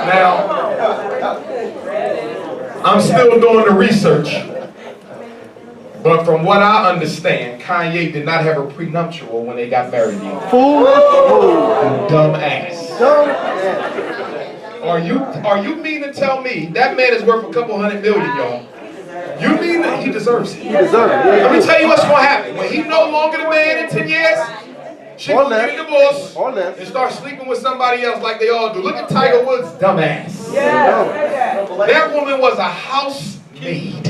Now, I'm still doing the research, but from what I understand, Kanye did not have a prenuptial when they got married. Fool. Dumb ass. Are you mean to tell me that man is worth a couple $100 million, y'all? You mean that he deserves it? He deserves it. Let me tell you what's going to happen. When he's no longer the man in 10 years, she will get a divorce and start sleeping with somebody else like they all do. Look at Tiger Woods' dumbass. That woman was a housemaid.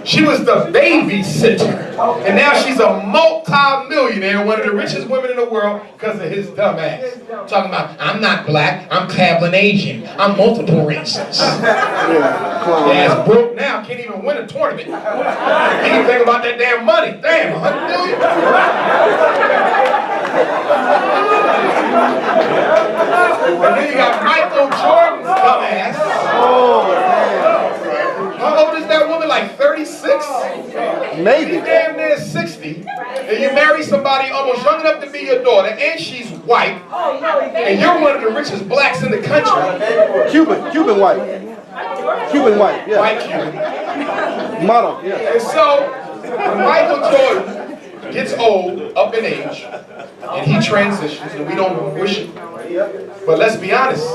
She was the babysitter. And now she's a multi-millionaire, one of the richest women in the world because of his dumb ass. Talking about, I'm not black, I'm Kablan Asian, I'm multiple races. Yeah, broke now, can't even win a tournament. Can't even think about that damn money. Damn, $100 million? And then you got Michael Jordan's dumbass. How old is that woman? Like 36? Maybe. She's damn near 60. And you marry somebody almost young enough to be your daughter, and she's white. And you're one of the richest blacks in the country. Cuban white. Cuban white, yeah. White Cuban. Model, yeah. And so, when Michael Jordan gets old, up in age, and he transitions, and we don't wish it. But let's be honest,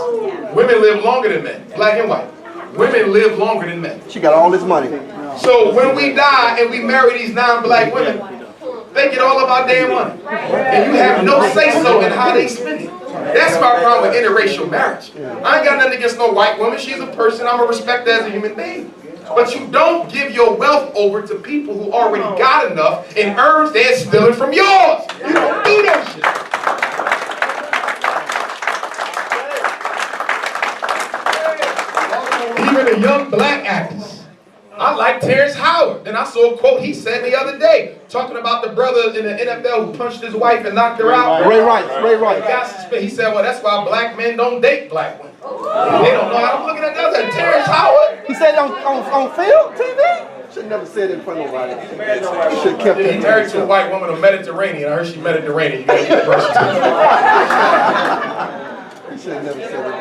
women live longer than men, black and white. Women live longer than men. She got all this money. So when we die and we marry these non-black women, they get all of our damn money. And you have no say-so in how they spend it. That's my problem with interracial marriage. I ain't got nothing against no white woman. She's a person. I'm going to respect her as a human being. But you don't give your wealth over to people who already got enough and earns they're stealing from yours. You don't do that shit. Even the young black actors. I like Terrence Howard. And I saw a quote he said the other day, talking about the brother in the NFL who punched his wife and knocked her out. Ray Rice. He said, well, that's why black men don't date black women. They don't know how to look at that. That's Terrence Howard. He said on film, TV? Should never said it in front of nobody. Should have kept it. He married to a white woman of Mediterranean. I heard she Mediterranean. You gotta get the person.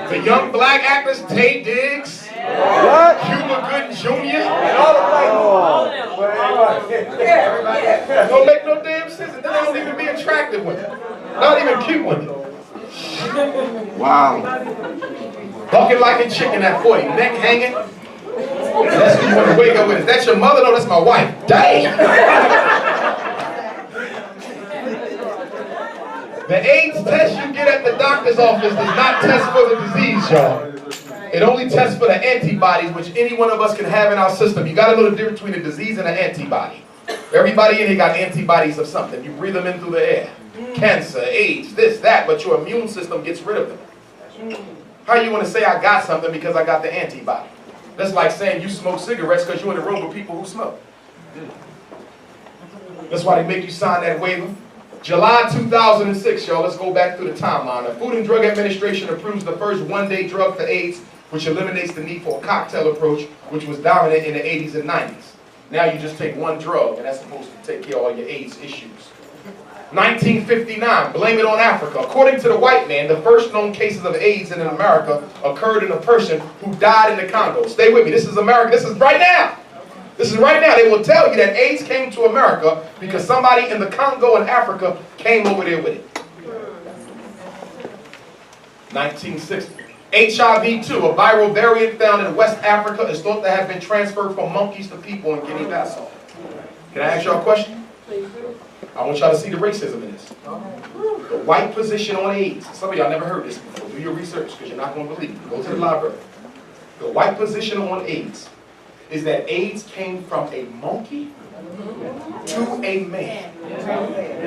The young black actors, Tay Diggs, Cuba Gooding Jr. Don't make no damn sense. They don't even be attractive women. Not even cute women. Wow. Bucking like a chicken at 40, neck hanging. That's who you want to wake up with. Is that your mother? No, that's my wife. Dang! The AIDS test you get at the doctor's office does not test for the disease, y'all. It only tests for the antibodies, which any one of us can have in our system. You got to know the difference between a disease and an antibody. Everybody in here got antibodies of something. You breathe them in through the air. Cancer, AIDS, this, that, but your immune system gets rid of them. How you want to say I got something because I got the antibody? That's like saying you smoke cigarettes because you're in the room with people who smoke. That's why they make you sign that waiver. July 2006, y'all, let's go back through the timeline. The Food and Drug Administration approves the first one-day drug for AIDS, which eliminates the need for a cocktail approach, which was dominant in the 80s and 90s. Now you just take one drug, and that's supposed to take care of all your AIDS issues. 1959, blame it on Africa. According to the white man, the first known cases of AIDS in America occurred in a person who died in the Congo. Stay with me, this is America, this is right now. This is right now. They will tell you that AIDS came to America because somebody in the Congo in Africa came over there with it. 1960. HIV-2, a viral variant found in West Africa, is thought to have been transferred from monkeys to people in Guinea-Bissau. Can I ask y'all a question? I want y'all to see the racism in this. The white position on AIDS. Some of y'all never heard this before. Do your research because you're not going to believe it. Go to the library. The white position on AIDS is that AIDS came from a monkey to a man.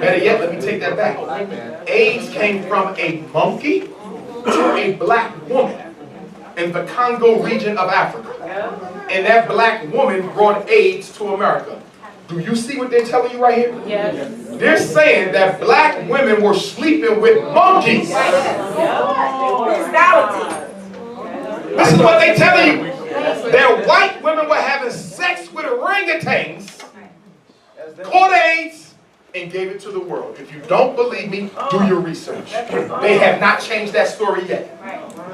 Better yet, let me take that back. AIDS came from a monkey to a black woman in the Congo region of Africa. And that black woman brought AIDS to America. Do you see what they're telling you right here? Yes. They're saying that black women were sleeping with monkeys. This is what they're telling you. That white women were having sex with orangutans, caught AIDS, and gave it to the world. If you don't believe me, do your research. They have not changed that story yet.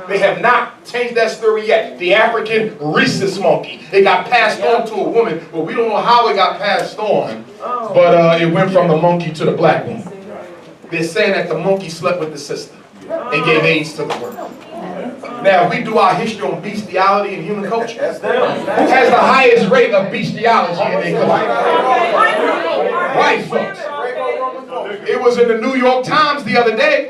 They have not changed that story yet. The African rhesus monkey, it got passed on to a woman, but we don't know how it got passed on, but it went from the monkey to the black woman. They're saying that the monkey slept with the sister and gave AIDS to the world. Now, if we do our history on bestiality and human culture, who has the highest rate of bestiality in their culture? White folks. It was in the New York Times the other day.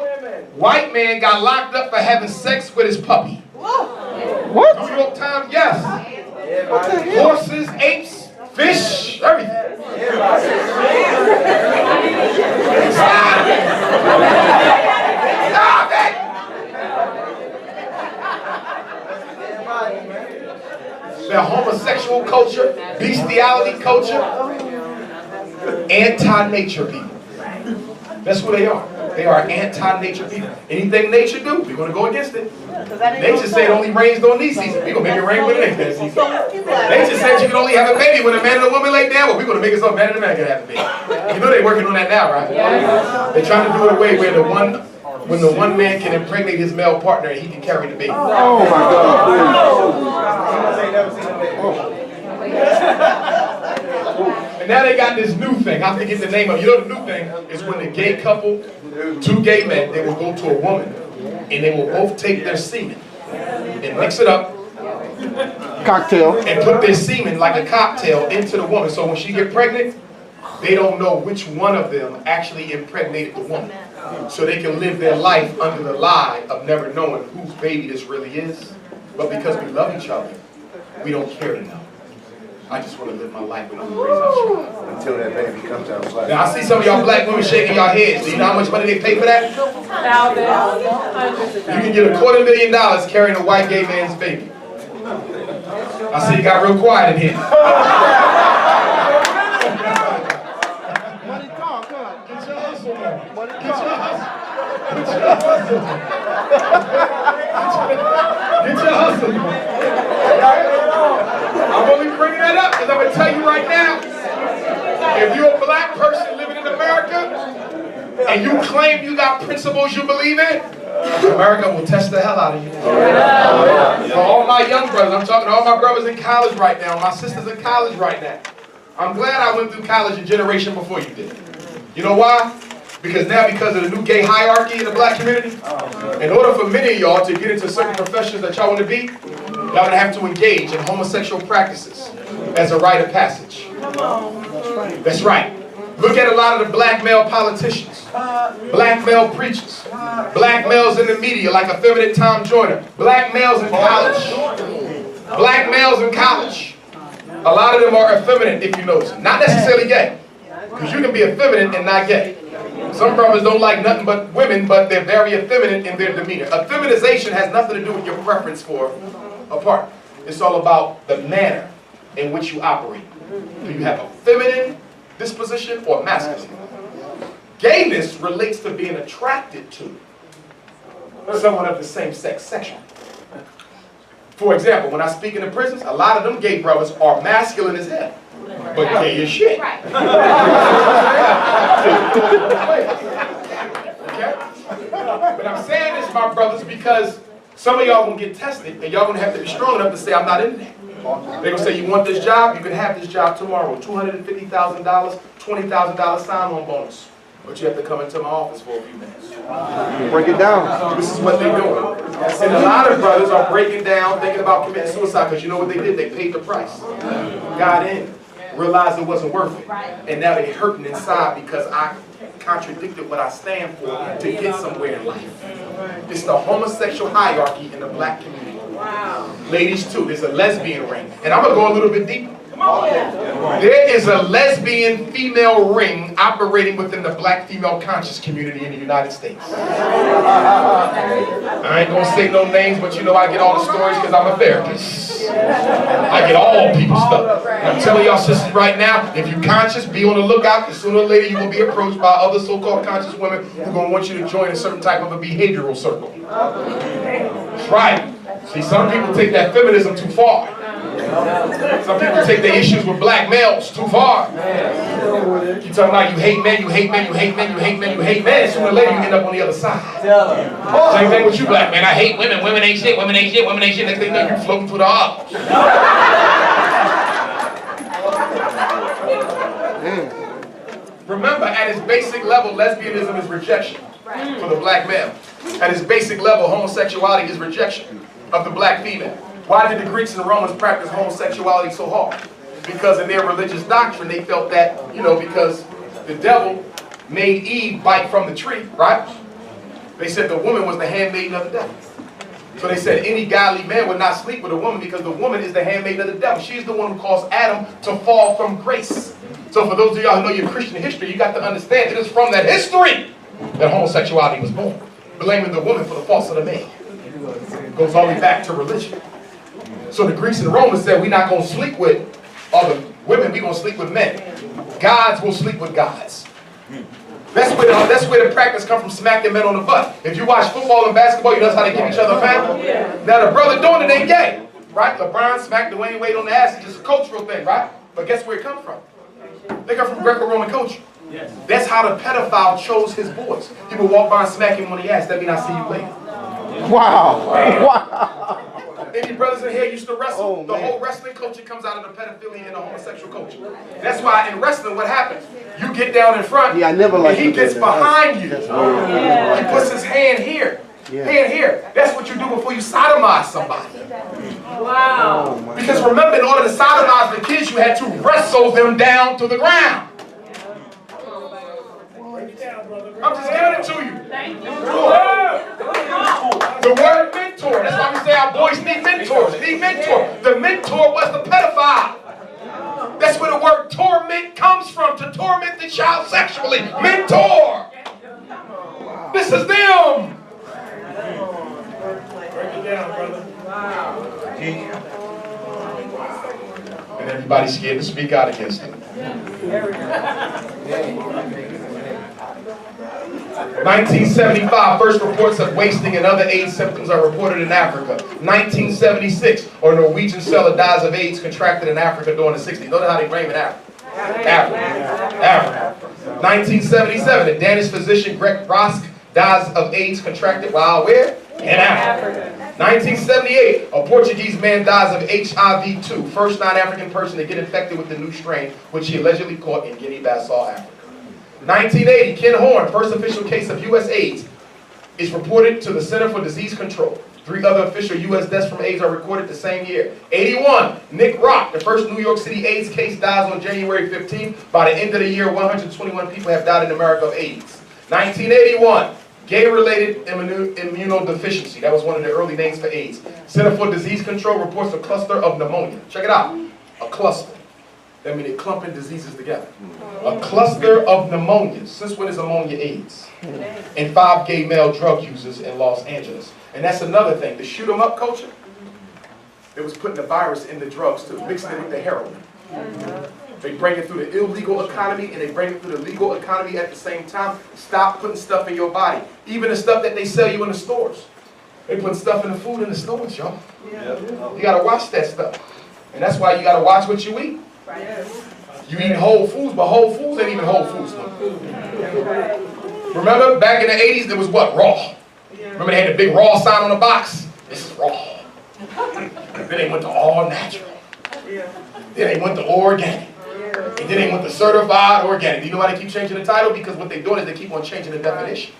White man got locked up for having sex with his puppy. What? New York Times, yes. Horses, apes, fish, everything. Stop it! Stop it! The homosexual culture, bestiality culture, anti-nature people. That's who they are. They are anti-nature people. Anything nature do, we're going to go against it. Nature said it only rains during these seasons. We're going to make it rain when it ain't season. Nature said you can only have a baby when a man and a woman lay down. Well, we're going to make it so a man and a man can have a baby. You know they're working on that now, right? They're trying to do it away where when the one man can impregnate his male partner and he can carry the baby. Oh my God. And now they got this new thing. I forget the name of it. You know the new thing is when the gay couple, two gay men, they will go to a woman and they will both take their semen and mix it up. Cocktail. And put their semen like a cocktail into the woman. So when she get pregnant, they don't know which one of them actually impregnated the woman. So they can live their life under the lie of never knowing whose baby this really is. But because we love each other, we don't care to know. I just want to live my life with you, raise our child. Until that baby comes out black. Now I see some of y'all black women shaking your heads. Do you know how much money they pay for that? You can get $250,000 carrying a white gay man's baby. I see you got real quiet in here. Money talk, huh? Get your hustle on. Money Get your talk. hustle. Get your hustle. Get your hustle. I'm only bringing that up because I'm going to tell you right now, if you're a black person living in America and you claim you got principles you believe in, America will test the hell out of you. For all my young brothers, I'm talking to all my brothers in college right now, my sisters in college right now. I'm glad I went through college a generation before you did. You know why? Because of the new gay hierarchy in the black community, in order for many of y'all to get into certain professions that y'all want to be, y'all going to have to engage in homosexual practices as a rite of passage. That's right. Look at a lot of the black male politicians, black male preachers, black males in the media like effeminate Tom Joyner, black males in college, black males in college. A lot of them are effeminate, if you notice. Not necessarily gay, because you can be effeminate and not gay. Some brothers don't like nothing but women, but they're very effeminate in their demeanor. Effeminization has nothing to do with your preference for a partner. It's all about the manner in which you operate. Do you have a feminine disposition or masculine? Gayness relates to being attracted to someone of the same sex sexually. For example, when I speak in the prisons, a lot of them gay brothers are masculine as hell, but gay as shit. Okay? But I'm saying this, my brothers, because some of y'all gonna get tested and y'all gonna have to be strong enough to say, I'm not in there. They're gonna say, you want this job? You can have this job tomorrow. $250,000, $20,000 sign-on bonus. But you have to come into my office for a few minutes. Break it down. This is what they're doing. And a lot of brothers are breaking down, thinking about committing suicide, because you know what they did? They paid the price. Got in, realized it wasn't worth it. And now they're hurting inside because I contradicted what I stand for to get somewhere in life. It's the homosexual hierarchy in the black community. Ladies too, there's a lesbian ring. And I'm going to go a little bit deeper. There is a lesbian female ring operating within the black female conscious community in the United States. I ain't gonna say no names, but you know I get all the stories because I'm a therapist. I get all people's stuff. And I'm telling y'all sisters right now, if you're conscious, be on the lookout, because sooner or later you will be approached by other so-called conscious women who are gonna want you to join a certain type of a behavioral circle. That's right. See, some people take that feminism too far. Some people take their issues with black males too far. You talking about you hate men, you hate men, you hate men, you hate men, you hate men. Sooner or later you end up on the other side. Same thing with you black men. I hate women, women ain't shit, women ain't shit, women ain't shit. Next thing you know, you floating through the aisle. Remember, at its basic level, lesbianism is rejection for the black male. At its basic level, homosexuality is rejection of the black female. Why did the Greeks and Romans practice homosexuality so hard? Because in their religious doctrine, they felt that, you know, because the devil made Eve bite from the tree, right? They said the woman was the handmaiden of the devil. So they said any godly man would not sleep with a woman because the woman is the handmaiden of the devil. She's the one who caused Adam to fall from grace. So for those of y'all who know your Christian history, you got to understand it is from that history that homosexuality was born. Blaming the woman for the faults of the man. It goes all the way back to religion. So the Greeks and Romans said we're not going to sleep with other women, we're going to sleep with men. Gods will sleep with gods. That's where the practice comes from, smacking men on the butt. If you watch football and basketball, you know how they give each other a pat? Now the brother doing it ain't gay, right? LeBron smacked Dwayne Wade on the ass. It's just a cultural thing, right? But guess where it comes from? They come from Greco-Roman culture. That's how the pedophile chose his boys. He would walk by and smack him on the ass. That means I see you later. Wow. Wow. Any brothers in here used to wrestle? The whole wrestling culture comes out of the pedophilia and the homosexual culture. That's why in wrestling, what happens? You get down in front, I never liked and he gets behind you. He puts his hand here. Hand here. That's what you do before you sodomize somebody. Wow. Because remember, in order to sodomize the kids, you had to wrestle them down to the ground. I'm just giving it to you. Thank you. The word mentor. That's why we say our boys need mentors. They need mentor. The mentor was the pedophile. That's where the word torment comes from. To torment the child sexually. Mentor. This is them. Break it down, brother. And everybody's scared to speak out against it. 1975, first reports of wasting and other AIDS symptoms are reported in Africa. 1976, a Norwegian sailor dies of AIDS contracted in Africa during the 60s. Notice how they blame it Africa. Africa. 1977, a Danish physician, Greg Brosk, dies of AIDS contracted while where? In Africa. 1978, a Portuguese man dies of HIV-2, first non-African person to get infected with the new strain, which he allegedly caught in Guinea-Bissau, Africa. 1980, Ken Horn, first official case of U.S. AIDS, is reported to the Center for Disease Control. 3 other official U.S. deaths from AIDS are recorded the same year. 81, Nick Rock, the first New York City AIDS case, dies on January 15th. By the end of the year, 121 people have died in America of AIDS. 1981, gay-related immunodeficiency. That was one of the early names for AIDS. Center for Disease Control reports a cluster of pneumonia. Check it out. A cluster. That means they're clumping diseases together. A cluster of pneumonias. Since when is ammonia AIDS? And 5 gay male drug users in Los Angeles. And that's another thing. The shoot 'em up culture, it was putting the virus in the drugs too, mixing it with the heroin. They bring it through the illegal economy and they bring it through the legal economy at the same time. Stop putting stuff in your body. Even the stuff that they sell you in the stores. They put stuff in the food in the stores, y'all. You gotta watch that stuff. And that's why you gotta watch what you eat. You eat Whole Foods, but Whole Foods ain't even Whole Foods. Remember, back in the 80s, there was what? Raw. Remember they had the big raw sign on the box? This is raw. Then they went to all natural. Then they went to organic. And then they went to certified organic. Do you know why they keep changing the title? Because what they're doing is they keep on changing the definition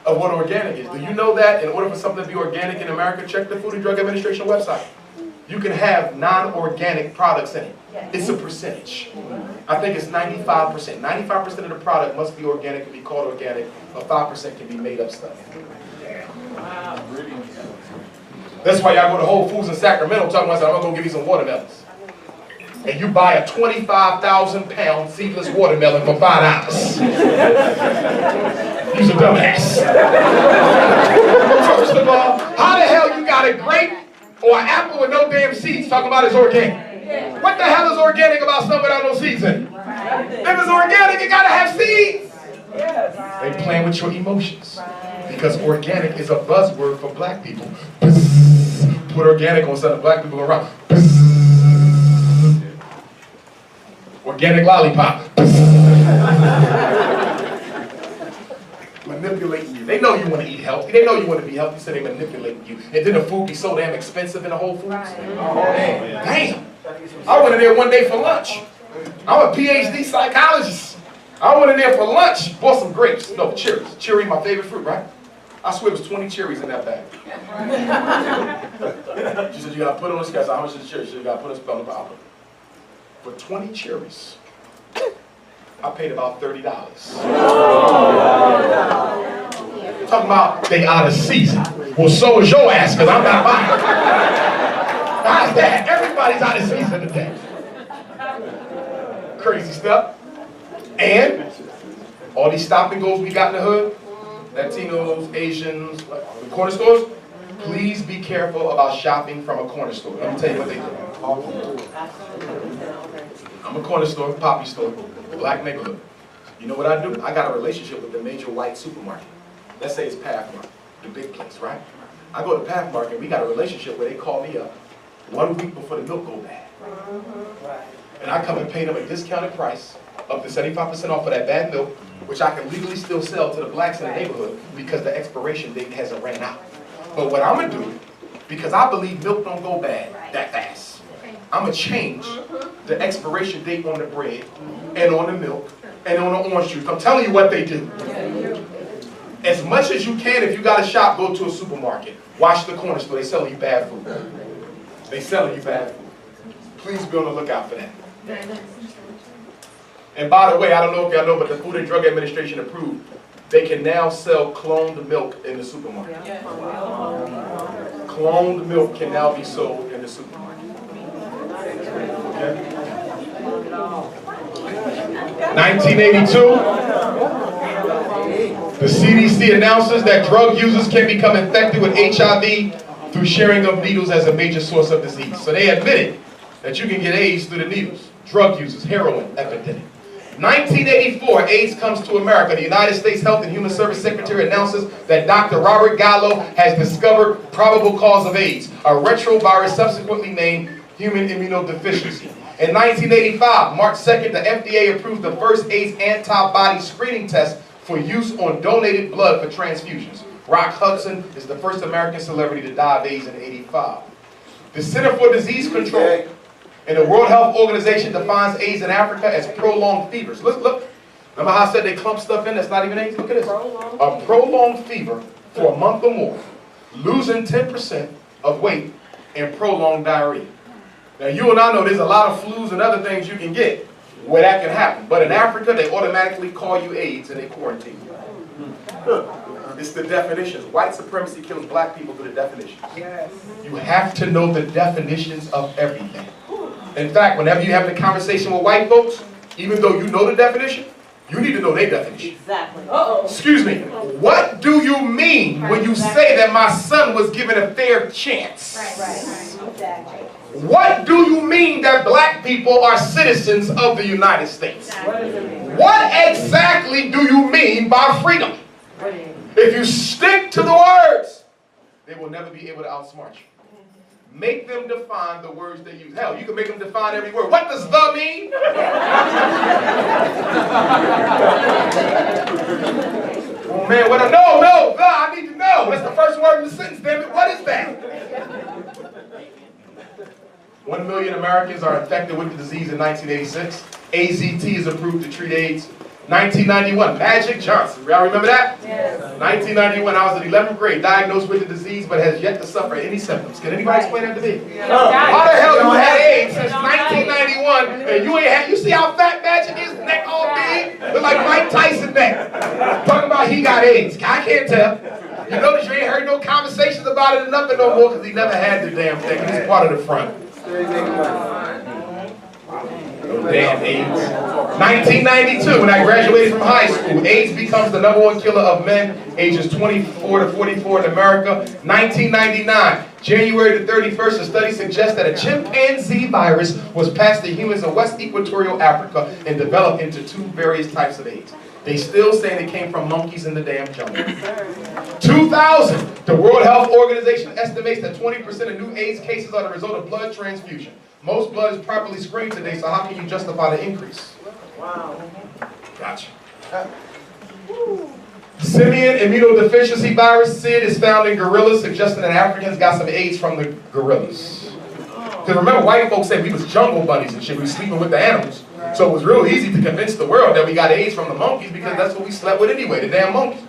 of what organic is. Do you know that in order for something to be organic in America, check the Food and Drug Administration website. You can have non-organic products in it. It's a percentage. I think it's 95%. 95% of the product must be organic, can be called organic, but 5% can be made up stuff. That's why y'all go to Whole Foods in Sacramento talking about, I'm going to go give you some watermelons. And you buy a 25,000-pound seedless watermelon for $5. You's a dumbass. First of all, how the hell you got a grape or an apple with no damn seeds talking about it's organic? What the hell is organic about something without no seeds in it? If it's organic, it gotta have seeds. They playing with your emotions. Because organic is a buzzword for black people. Bzz, put organic on something, black people go around. Organic lollipop. Manipulating you. They know you want to eat healthy. They know you want to be healthy, so they manipulate you. And then the food be so damn expensive in the Whole Foods. Right. Oh, man. Damn. I went in there one day for lunch. I'm a PhD psychologist. I went in there for lunch, bought some grapes. No, cherries. Cherry, my favorite fruit, right? I swear it was 20 cherries in that bag. She said, you got to put on the scale. I said, how much is the cherry? She said, you got to put on the bottle. For 20 cherries, I paid about $30. Talking about they out of season. Well, so is your ass, because I'm not buying. How's that? Everybody's out of season today. Crazy stuff. And all these stop and goes we got in the hood, Latinos, Asians, the corner stores, please be careful about shopping from a corner store. Let me tell you what they do. I'm a corner store, poppy store, black neighborhood. You know what I do? I got a relationship with the major white supermarket. Let's say it's Pathmark, the big place, right? I go to Pathmark and we got a relationship where they call me up 1 week before the milk go bad. And I come and pay them a discounted price, up to 75% off of that bad milk, which I can legally still sell to the blacks in the neighborhood because the expiration date hasn't ran out. But what I'm gonna do, because I believe milk don't go bad that fast, I'm gonna change the expiration date on the bread and on the milk and on the orange juice. I'm telling you what they do. As much as you can, if you got a shop, go to a supermarket. Watch the corner store, they selling you bad food. They selling you bad food. Please be on the lookout for that. And by the way, I don't know if y'all know, but the Food and Drug Administration approved, they can now sell cloned milk in the supermarket. Cloned milk can now be sold in the supermarket. Okay. 1982, the CDC announces that drug users can become infected with HIV through sharing of needles as a major source of disease. So they admitted that you can get AIDS through the needles. Drug users, heroin epidemic. 1984, AIDS comes to America. The United States Health and Human Service Secretary announces that Dr. Robert Gallo has discovered probable cause of AIDS, a retrovirus subsequently named human immunodeficiency. In 1985, March 2nd, the FDA approved the first AIDS antibody screening test for use on donated blood for transfusions. Rock Hudson is the first American celebrity to die of AIDS in '85. The Center for Disease Control and the World Health Organization defines AIDS in Africa as prolonged fevers. Look. Remember how I said they clump stuff in that's not even AIDS? Look at this. A prolonged fever for a month or more, losing 10% of weight, and prolonged diarrhea. Now you and I know there's a lot of flus and other things you can get where that can happen. But in Africa, they automatically call you AIDS and they quarantine you. It's the definitions. White supremacy kills black people through the definitions. You have to know the definitions of everything. In fact, whenever you have a conversation with white folks, even though you know the definition, you need to know their definition. Exactly. Excuse me. What do you mean when you say that my son was given a fair chance? Right. Exactly. What do you mean that black people are citizens of the United States? What does it mean? What exactly do you mean by freedom? If you stick to the words, they will never be able to outsmart you. Make them define the words they use. Hell, you can make them define every word. What does the mean? Oh man, what the, I need to know. That's the first word in the sentence, damn it. What is that? 1 million Americans are infected with the disease in 1986. AZT is approved to treat AIDS. 1991, Magic Johnson. Y'all remember that? Yes. 1991, I was in 11th grade, diagnosed with the disease, but has yet to suffer any symptoms. Can anybody explain that to me? How the hell you had AIDS since 1991 and you ain't had, you see how fat Magic is, neck all big? Look like Mike Tyson neck. Talking about he got AIDS. I can't tell. You notice you ain't heard no conversations about it or nothing no more because he never had the damn thing. He's part of the front. Damn AIDS. 1992, when I graduated from high school, AIDS becomes the #1 killer of men ages 24 to 44 in America. 1999, January the 31st, a study suggests that a chimpanzee virus was passed to humans in West Equatorial Africa and developed into 2 various types of AIDS. They still say they came from monkeys in the damn jungle. 2000, the World Health Organization estimates that 20% of new AIDS cases are the result of blood transfusion. Most blood is properly screened today, so how can you justify the increase? Wow. Gotcha. Simian immunodeficiency virus, SID, is found in gorillas, suggesting that Africans got some AIDS from the gorillas. Because remember, white folks said we was jungle bunnies and shit, we was sleeping with the animals. So it was real easy to convince the world that we got AIDS from the monkeys because that's what we slept with anyway, the damn monkeys.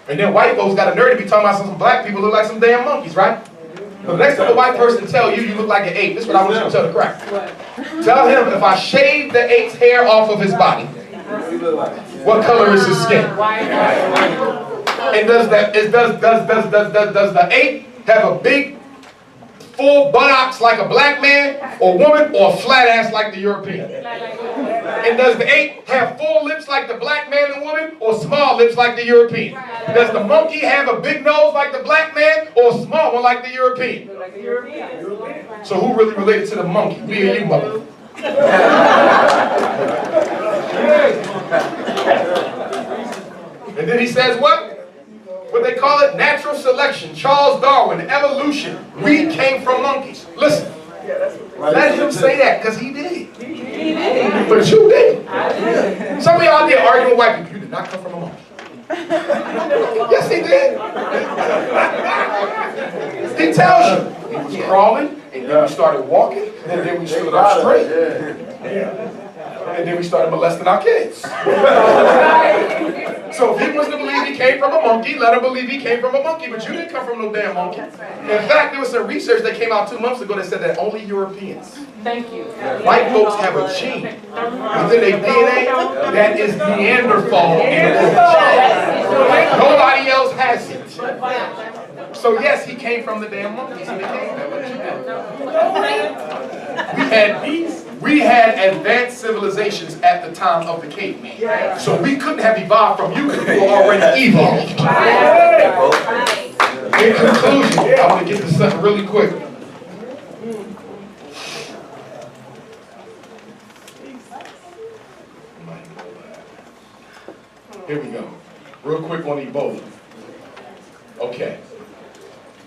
And then white folks got a nerve to be talking about some black people look like some damn monkeys, right? So the next time a white person tell you, you look like an ape, this is what I want you to tell the crack. Tell him if I shave the ape's hair off of his body, what color is his skin? And does the ape have a big, full buttocks like a black man or woman, or a flat ass like the European? And does the ape have full lips like the black man and woman, or small lips like the European? Does the monkey have a big nose like the black man, or a small one like the European? So who really related to the monkey? Me or you, mother? And then he says what? What they call it? Natural selection. Charles Darwin, evolution. We came from monkeys. Listen. Let him say that, because he did. But you didn't. Some of y'all did argue with white people. You did not come from a monkey. Yes, he did. He tells you. He was crawling, and then we started walking, and then we stood up straight. And then we started molesting our kids. So if he was to believe he came from a monkey, let him believe he came from a monkey. But you didn't come from no damn monkey. In fact, there was some research that came out 2 months ago that said that only Europeans, white folks, have a gene within their DNA that is Neanderthal in the nobody else has it. So yes, he came from the damn monkeys. He became that. We had advanced civilizations at the time of the caveman. So we couldn't have evolved from you because we were already evolved. In conclusion, I want to get to something really quick. Here we go. Real quick on Ebola. Okay.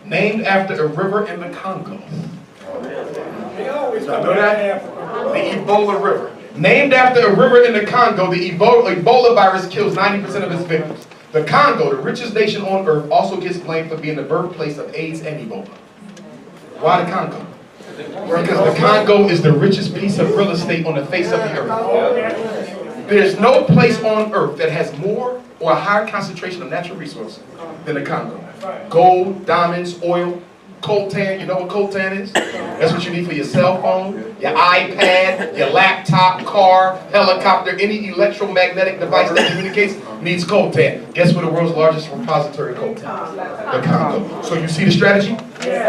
Named after a river in the Congo. Y'all know that? The Ebola River. Named after a river in the Congo, the Ebola virus kills 90% of its victims. The Congo, the richest nation on earth, also gets blamed for being the birthplace of AIDS and Ebola. Why the Congo? Because the Congo is the richest piece of real estate on the face of the earth. There's no place on earth that has more or a higher concentration of natural resources than the Congo. Gold, diamonds, oil, coltan. You know what coltan is? That's what you need for your cell phone, your iPad, your laptop, car, helicopter, any electromagnetic device that communicates needs coltan. Guess what the world's largest repository of coltan? The Congo. So you see the strategy?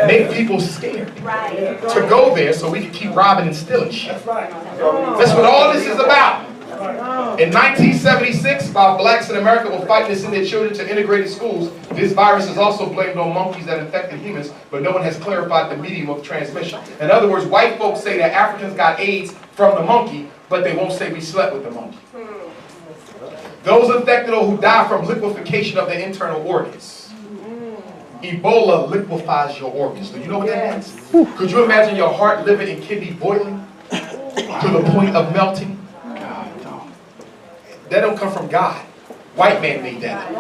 Make people scared to go there so we can keep robbing and stealing shit. That's what all this is about. In 1976, while blacks in America were fighting to send their children to integrated schools, this virus is also blamed on monkeys that infected humans, but no one has clarified the medium of transmission. In other words, white folks say that Africans got AIDS from the monkey, but they won't say we slept with the monkey. Those infected or who die from liquefaction of their internal organs. Ebola liquefies your organs. Do you know what that means? Could you imagine your heart, liver, and kidney boiling to the point of melting? That don't come from God. White man made that.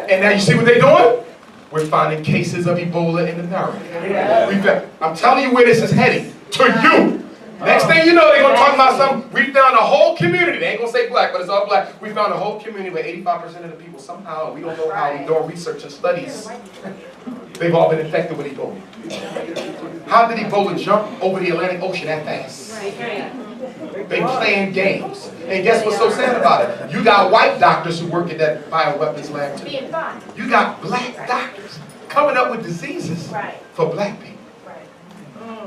And now you see what they're doing? We're finding cases of Ebola in America. I'm telling you where this is heading. To you. Next thing you know, they're going to talk about something. We found a whole community. They ain't going to say black, but it's all black. We found a whole community where 85% of the people somehow, we don't know how, we doing research and studies, they've all been infected with Ebola. How did Ebola jump over the Atlantic Ocean that fast? They playing games. And guess what's so sad about it? You got white doctors who work at that bioweapons lab too. You got black doctors coming up with diseases for black people.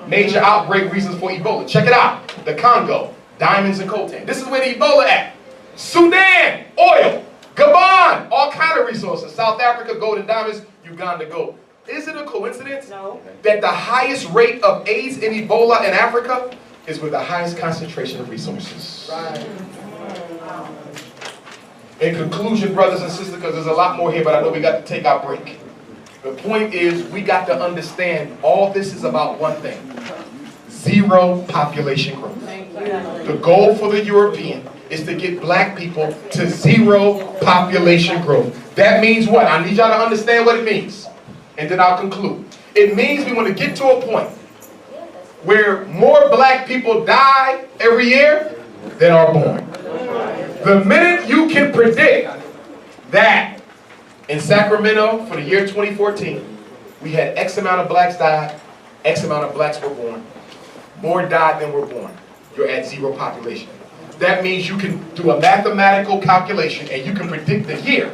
Major outbreak reasons for Ebola. Check it out. The Congo, diamonds and coltan. This is where the Ebola at. Sudan, oil. Gabon, all kind of resources. South Africa, gold and diamonds. Uganda, gold. Is it a coincidence that the highest rate of AIDS and Ebola in Africa is with the highest concentration of resources? In conclusion, brothers and sisters, because there's a lot more here, but I know we got to take our break. The point is, we got to understand all this is about one thing: zero population growth. The goal for the European is to get black people to zero population growth. That means what? I need y'all to understand what it means. And then I'll conclude. It means we want to get to a point where more black people die every year than are born. The minute you can predict that in Sacramento for the year 2014, we had X amount of blacks died, X amount of blacks were born. More died than were born. You're at zero population. That means you can do a mathematical calculation and you can predict the year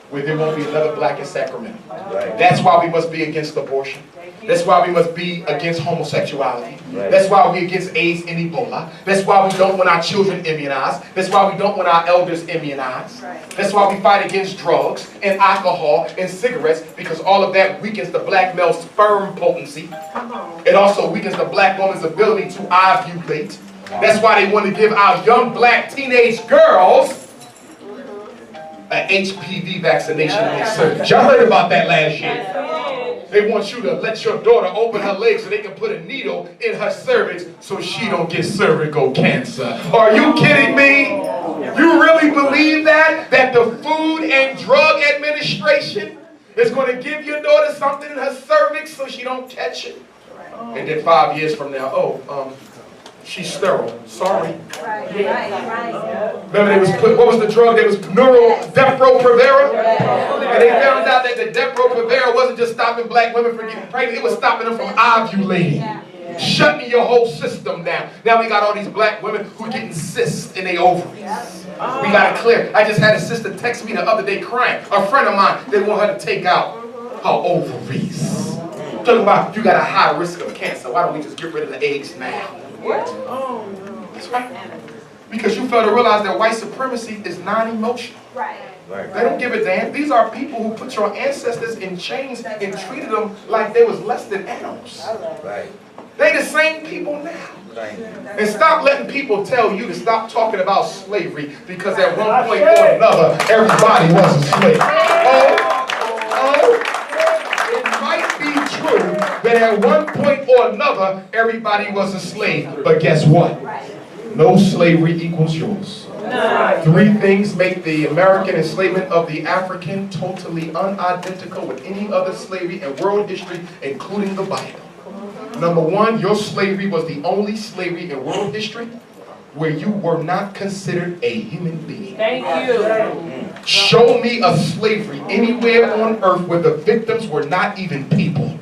where there won't be another black in Sacramento. Right. That's why we must be against abortion. That's why we must be against homosexuality. Right. That's why we're against AIDS and Ebola. That's why we don't want our children immunized. That's why we don't want our elders immunized. That's why we fight against drugs and alcohol and cigarettes, because all of that weakens the black male's sperm potency. It also weakens the black woman's ability to ovulate. That's why they want to give our young black teenage girls an HPV vaccination in their cervix. Y'all heard about that last year. They want you to let your daughter open her legs so they can put a needle in her cervix so she don't get cervical cancer. Are you kidding me? You really believe that? That the Food and Drug Administration is going to give your daughter something in her cervix so she don't catch it? And then 5 years from now, she's sterile. Sorry. Remember they was what was the drug? There was Depo-Provera. And they found out that the Depo-Provera wasn't just stopping black women from getting pregnant, it was stopping them from ovulating. Shutting your whole system down. Now we got all these black women who are getting cysts in their ovaries. We got it clear. I just had a sister text me the other day crying. A friend of mine, they want her to take out her ovaries. Talking about you got a high risk of cancer. Why don't we just get rid of the eggs now? That's right. Because you fail to realize that white supremacy is non-emotional. They don't give a damn. These are people who put your ancestors in chains and treated them like they was less than animals. They the same people now. And stop letting people tell you to stop talking about slavery, because at one point or another, everybody was a slave. It might be true that at one point or another, everybody was a slave. But guess what? No slavery equals yours. Three things make the American enslavement of the African totally unidentical with any other slavery in world history, including the Bible. Number one, your slavery was the only slavery in world history where you were not considered a human being. Thank you. Show me a slavery anywhere on earth where the victims were not even people.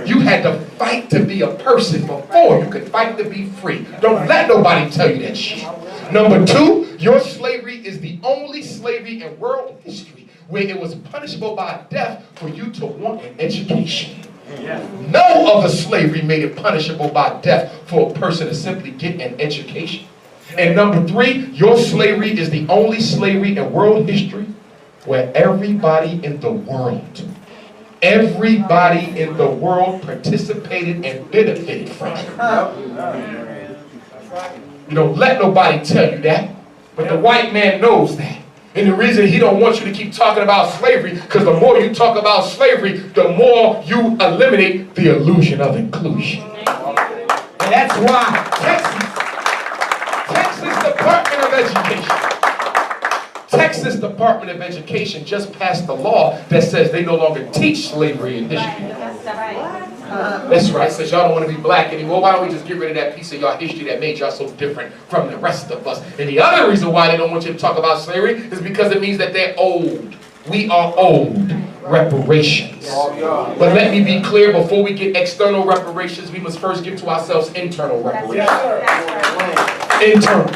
You had to fight to be a person before you could fight to be free. Don't let nobody tell you that shit. Number two, your slavery is the only slavery in world history where it was punishable by death for you to want an education. No other slavery made it punishable by death for a person to simply get an education. And number three, your slavery is the only slavery in world history where everybody in the world participated and benefited from it. You don't let nobody tell you that, but the white man knows that. And the reason he don't want you to keep talking about slavery, because the more you talk about slavery, the more you eliminate the illusion of inclusion. And that's why Texas Department of Education just passed a law that says they no longer teach slavery in history. That's right. Says y'all don't want to be black anymore. Why don't we just get rid of that piece of y'all history that made y'all so different from the rest of us? And the other reason why they don't want you to talk about slavery is because it means that they're old. We are old. Reparations. But let me be clear, before we get external reparations, we must first give to ourselves internal reparations. Internal.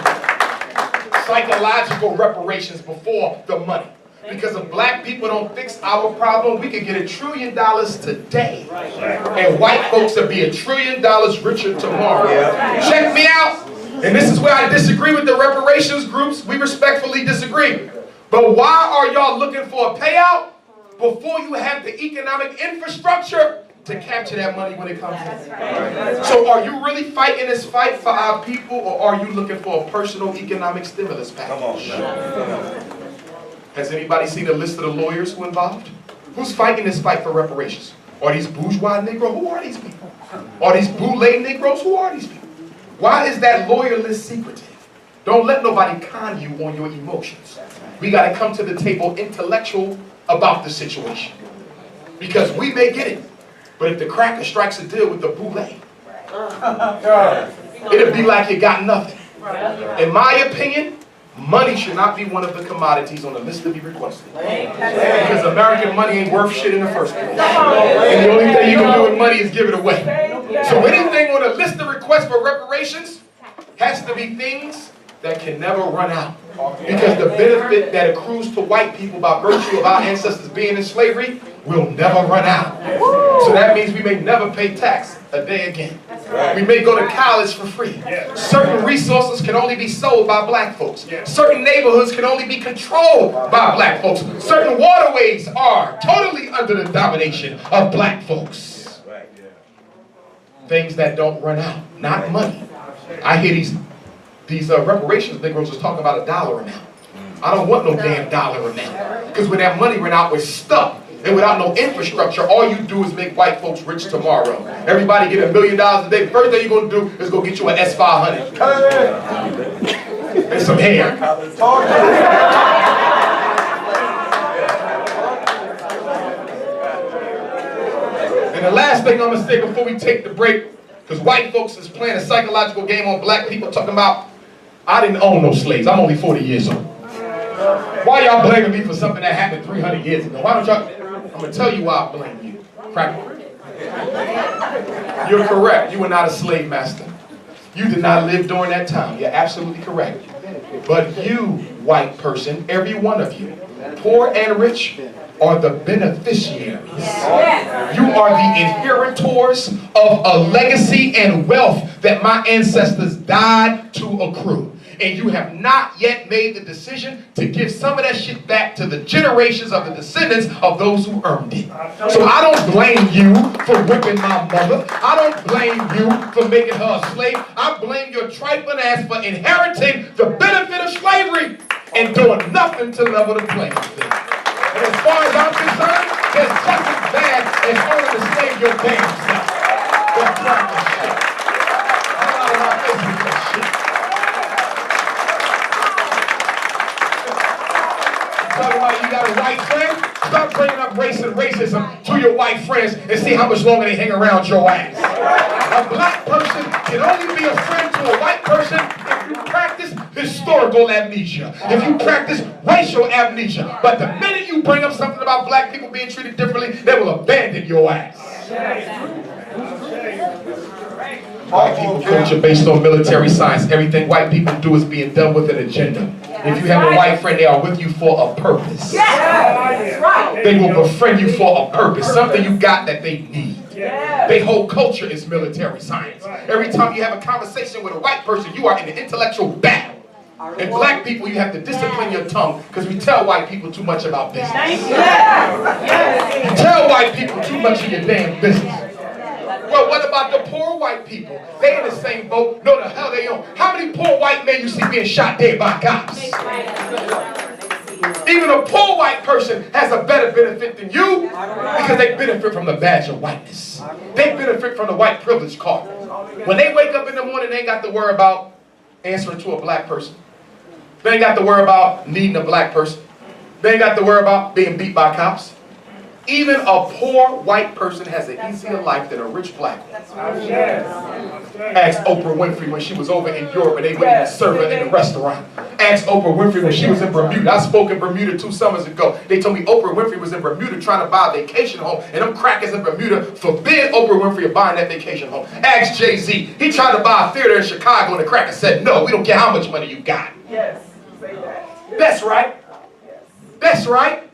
Psychological reparations before the money. Because if black people don't fix our problem, we could get $1 trillion today. And white folks will be $1 trillion richer tomorrow. Check me out. And this is where I disagree with the reparations groups. We respectfully disagree. But why are y'all looking for a payout before you have the economic infrastructure to capture that money when it comes in? So are you really fighting this fight for our people, or are you looking for a personal economic stimulus package? Has anybody seen a list of the lawyers who are involved? Who's fighting this fight for reparations? Are these bourgeois Negroes? Who are these people? Are these boule Negroes? Who are these people? Why is that lawyer list secretive? Don't let nobody con you on your emotions. We got to come to the table intellectual about the situation. Because we may get it, but if the cracker strikes a deal with the boule, it'll be like you got nothing. In my opinion, money should not be one of the commodities on the list to be requested. Because American money ain't worth shit in the first place. And the only thing you can do with money is give it away. So anything on the list of requests for reparations has to be things that can never run out. Because the benefit that accrues to white people by virtue of our ancestors being in slavery will never run out. So that means we may never pay tax a day again. We may go to college for free. Certain resources can only be sold by black folks. Certain neighborhoods can only be controlled by black folks. Certain waterways are totally under the domination of black folks. Things that don't run out, not money. I hear these reparations Negroes was talking about $1 amount. I don't want no damn dollar amount. Because when that money ran out, we're stuck. And without no infrastructure, all you do is make white folks rich tomorrow. Everybody get $1 million a day. The first thing you're going to do is go get you an S500. And some hair. And the last thing I'm going to say before we take the break, because white folks is playing a psychological game on black people talking about, I didn't own no slaves. I'm only 40 years old. Why y'all blaming me for something that happened 300 years ago? Why don't y'all? I'm going to tell you why I blame you. Cracker. You're correct. You were not a slave master. You did not live during that time. You're absolutely correct. But you, white person, every one of you, poor and rich, are the beneficiaries. You are the inheritors of a legacy and wealth that my ancestors died to accrue. And you have not yet made the decision to give some of that shit back to the generations of the descendants of those who earned it. So I don't blame you for whipping my mother. I don't blame you for making her a slave. I blame your trifling ass for inheriting the benefit of slavery and doing nothing to level the playing field. And as far as I'm concerned, there's just as bad as owning to slave your damn self. That's practice shit. I'm out of my face with that shit. Talking about you got a white friend? Stop bringing up race and racism to your white friends and see how much longer they hang around your ass. A black person can only be a friend to a white person if you practice historical amnesia, if you practice racial amnesia. But the minute you bring up something about black people being treated differently, they will abandon your ass. White people culture based on military science. Everything white people do is being done with an agenda. If you have a white friend, they are with you for a purpose. They will befriend you for a purpose, something you got that they need. Their whole culture is military science. Every time you have a conversation with a white person, you are in an intellectual battle. And black people, you have to discipline your tongue because we tell white people too much about business. You tell white people too much of your damn business. Well, what about the poor white people? They in the same boat. No, the hell they don't. How many poor white men you see being shot dead by cops? Even a poor white person has a better benefit than you because they benefit from the badge of whiteness. They benefit from the white privilege card. When they wake up in the morning, they ain't got to worry about answering to a black person. They ain't got to worry about needing a black person. They ain't got to worry about being beat by cops. Even a poor white person has an easier life than a rich black one. Ask Oprah Winfrey when she was over in Europe and they wouldn't even serve her in the restaurant. Ask Oprah Winfrey when she was in Bermuda. I spoke in Bermuda 2 summers ago. They told me Oprah Winfrey was in Bermuda trying to buy a vacation home, and them crackers in Bermuda forbid Oprah Winfrey of buying that vacation home. Ask Jay-Z. He tried to buy a theater in Chicago and the crackers said, no, we don't care how much money you got. Yes, say that. That's right. That's right.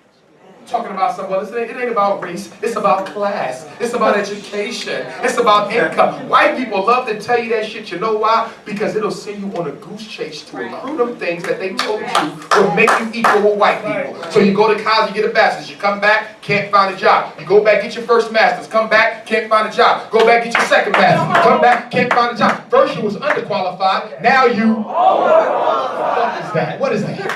Talking about something, well, it ain't about race, it's about class, it's about education, it's about income. White people love to tell you that shit. You know why? Because it'll send you on a goose chase to accrue them things that they told you will make you equal with white people. So you go to college, you get a bachelor's, you come back, can't find a job. You go back, get your first master's, come back, can't find a job. Go back, get your second master's, come back, can't find a job. First you was underqualified, now you... What is that? What is that? If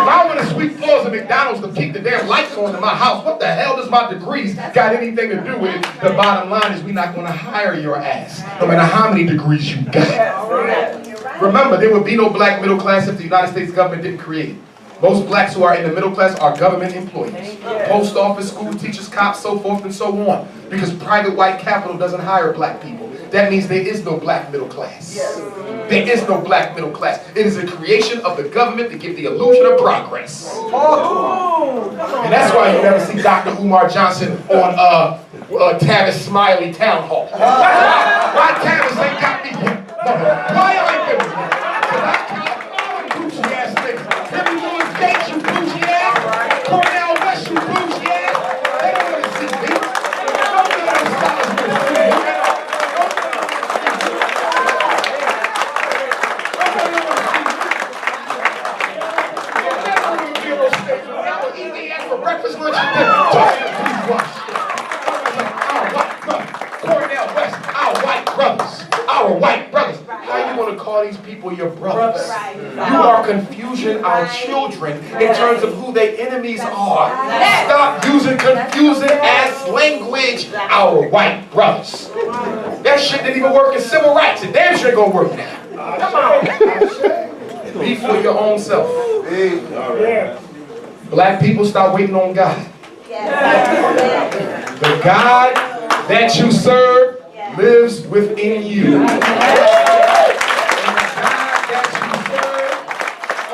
I want to sweep floors at McDonald's to keep the damn lights on in my house, what the hell does my degrees got anything to do with it? The bottom line is we're not going to hire your ass, no matter how many degrees you got. Remember, there would be no black middle class if the United States government didn't create it. Most blacks who are in the middle class are government employees. Post office, school teachers, cops, so forth and so on. Because private white capital doesn't hire black people. That means there is no black middle class. There is no black middle class. It is a creation of the government to give the illusion of progress. And that's why you never see Dr. Umar Johnson on Tavis Smiley Town Hall. Why Tavis ain't got me yet? Why I ain't giving me? Because I count bougie ass niggas. Henry Louis Gates, you bougie ass. Cornell West, you bougie ass. They don't want to see me. Don't let them scholars want to see me. For breakfast, lunch, and dinner. Please watch. Our white brothers. Cornell West, our white brothers. Our white brothers. How you want to call these people your brothers? You are confusing our children in terms of who their enemies are. Stop using confusing ass language. Our white brothers. That shit didn't even work in civil rights. It damn sure ain't gonna work now. Come on. Be for your own self. Black people, stop waiting on God. The God that you serve lives within you. And the God that you serve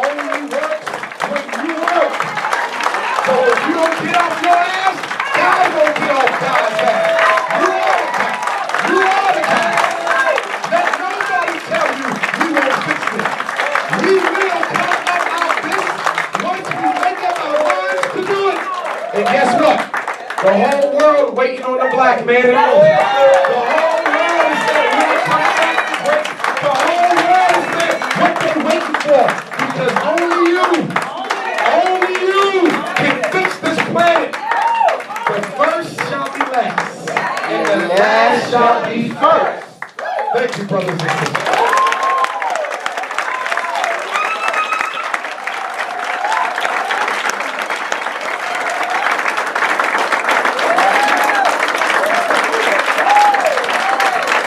only works when you work. So if you don't get off your ass, God won't get off God's ass. You are the God. You are the God. Let nobody tell you we won't fix this. We will come up out this once we make up our minds to do it. And guess what? The whole world waiting on the black man and woman. The whole world is saying we're coming back to break. The whole world is saying what they waiting for. Because only you can fix this planet. The first shall be last, and the last shall be first. Thank you, brothers and sisters.